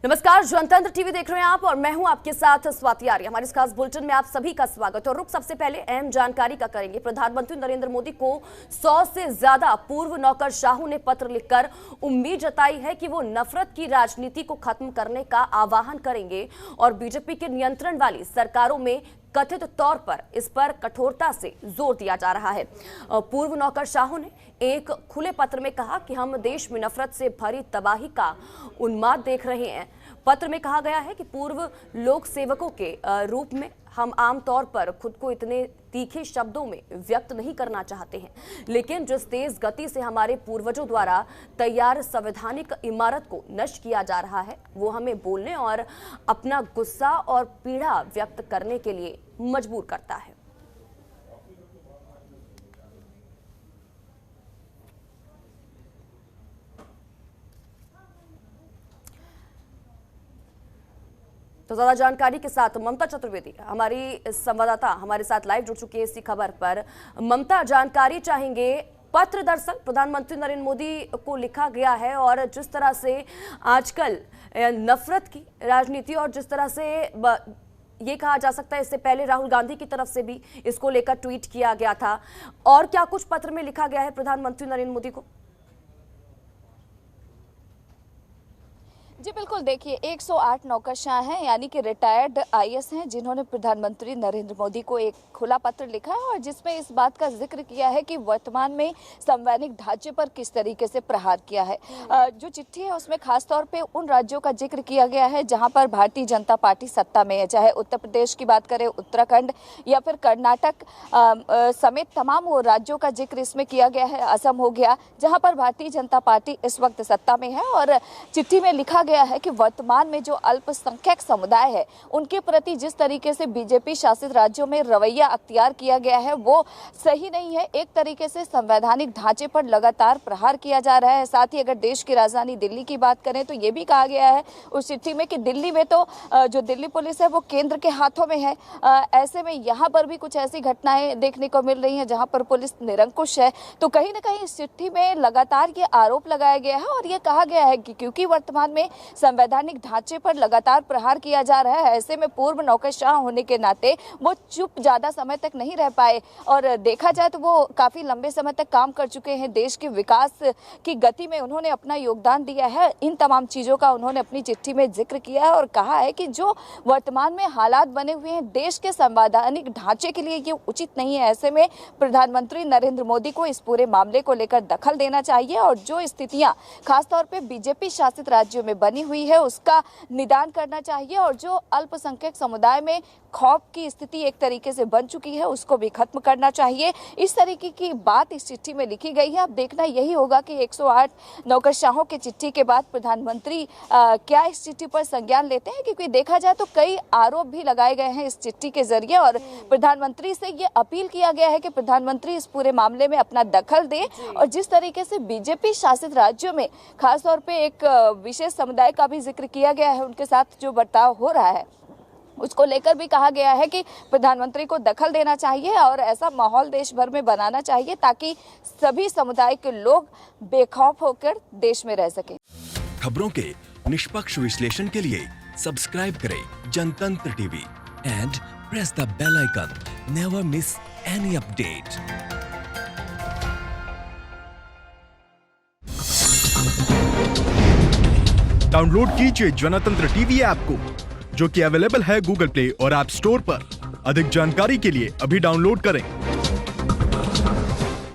नमस्कार, जनतंत्र टीवी देख रहे हैं आप और मैं हूं आपके साथ स्वाति आर्य। हमारे इस खास बुलेटिन में आप सभी का स्वागत है और रुख सबसे पहले अहम जानकारी का करेंगे। प्रधानमंत्री नरेंद्र मोदी को 100 से ज्यादा पूर्व नौकरशाहों ने पत्र लिखकर उम्मीद जताई है कि वो नफरत की राजनीति को खत्म करने का आह्वान करेंगे और बीजेपी के नियंत्रण वाली सरकारों में कथित तौर पर इस पर कठोरता से जोर दिया जा रहा है। पूर्व नौकरशाहों ने एक खुले पत्र में कहा कि हम देश में नफरत से भरी तबाही का उन्माद देख रहे हैं। पत्र में कहा गया है कि पूर्व लोक सेवकों के रूप में हम आमतौर पर खुद को इतने तीखे शब्दों में व्यक्त नहीं करना चाहते हैं, लेकिन जिस तेज गति से हमारे पूर्वजों द्वारा तैयार संवैधानिक इमारत को नष्ट किया जा रहा है, वो हमें बोलने और अपना गुस्सा और पीड़ा व्यक्त करने के लिए मजबूर करता है। तो ज्यादा जानकारी के साथ ममता चतुर्वेदी हमारी संवाददाता हमारे साथ लाइव जुड़ चुकी है इसी खबर पर। ममता, जानकारी चाहेंगे। पत्र दरअसल प्रधानमंत्री नरेंद्र मोदी को लिखा गया है और जिस तरह से आजकल नफरत की राजनीति और जिस तरह से ये कहा जा सकता है, इससे पहले राहुल गांधी की तरफ से भी इसको लेकर ट्वीट किया गया था, और क्या कुछ पत्र में लिखा गया है प्रधानमंत्री नरेंद्र मोदी को? जी बिल्कुल, देखिए 108 नौकरशाह हैं, यानी कि रिटायर्ड आईएएस हैं, जिन्होंने प्रधानमंत्री नरेंद्र मोदी को एक खुला पत्र लिखा है और जिसमें इस बात का जिक्र किया है कि वर्तमान में संवैधानिक ढांचे पर किस तरीके से प्रहार किया है। जो चिट्ठी है उसमें खासतौर पे उन राज्यों का जिक्र किया गया है जहां पर भारतीय जनता पार्टी सत्ता में है, चाहे उत्तर प्रदेश की बात करें, उत्तराखंड या फिर कर्नाटक समेत तमाम वो राज्यों का जिक्र इसमें किया गया है। असम हो गया, जहाँ पर भारतीय जनता पार्टी इस वक्त सत्ता में है और चिट्ठी में लिखा गया है कि वर्तमान में जो अल्पसंख्यक समुदाय है उनके प्रति जिस तरीके से बीजेपी शासित राज्यों में रवैया अख्तियार किया गया है वो सही नहीं है। एक तरीके से संवैधानिक ढांचे पर लगातार प्रहार किया जा रहा है। साथ ही अगर देश की राजधानी दिल्ली की बात करें तो ये भी कहा गया है उस चिट्ठी में कि दिल्ली में तो जो दिल्ली पुलिस है वो केंद्र के हाथों में है। ऐसे में यहाँ पर भी कुछ ऐसी घटनाएं देखने को मिल रही हैं जहाँ पर पुलिस निरंकुश है। तो कहीं ना कहीं इस चिट्ठी में लगातार ये आरोप लगाया गया है और ये कहा गया है कि क्योंकि वर्तमान में संवैधानिक ढांचे पर लगातार प्रहार किया जा रहा है, ऐसे में पूर्व नौकरशाह होने के नाते वो चुप ज्यादा समय तक नहीं रह पाए और देखा जाए तो वो काफी लंबे समय तक काम कर चुके हैं। देश के विकास की गति में उन्होंने अपना योगदान दिया है। इन तमाम चीजों का उन्होंने अपनी चिट्ठी में जिक्र किया है और कहा है कि जो वर्तमान में हालात बने हुए हैं देश के संवैधानिक ढांचे के लिए ये उचित नहीं है। ऐसे में प्रधानमंत्री नरेंद्र मोदी को इस पूरे मामले को लेकर दखल देना चाहिए और जो स्थितियां खासतौर पर बीजेपी शासित राज्यों में बनी हुई है उसका निदान करना चाहिए और जो अल्पसंख्यक समुदाय में खौफ की स्थिति एक तरीके से बन चुकी है उसको भी खत्म करना चाहिए। इस तरीके की बात इस चिट्ठी में लिखी गई है। अब देखना यही होगा कि 108 नौकरशाहों की चिट्ठी के बाद प्रधानमंत्री क्या इस चिट्ठी पर संज्ञान लेते हैं, क्योंकि देखा जाए तो कई आरोप भी लगाए गए हैं इस चिट्ठी के जरिए और प्रधानमंत्री से ये अपील किया गया है कि प्रधानमंत्री इस पूरे मामले में अपना दखल दे और जिस तरीके से बीजेपी शासित राज्यों में खासतौर पर एक विशेष समुदाय का भी जिक्र किया गया है, उनके साथ जो बर्ताव हो रहा है उसको लेकर भी कहा गया है कि प्रधानमंत्री को दखल देना चाहिए और ऐसा माहौल देश भर में बनाना चाहिए ताकि सभी समुदाय के लोग बेखौफ होकर देश में रह सकें। खबरों के निष्पक्ष विश्लेषण के लिए सब्सक्राइब करें Jantantra TV and press the bell icon. Never miss any update. Download कीजिए जनतंत्र टीवी ऐप को, जो कि अवेलेबल है गूगल प्ले और ऐप स्टोर पर। अधिक जानकारी के लिए अभी डाउनलोड करें।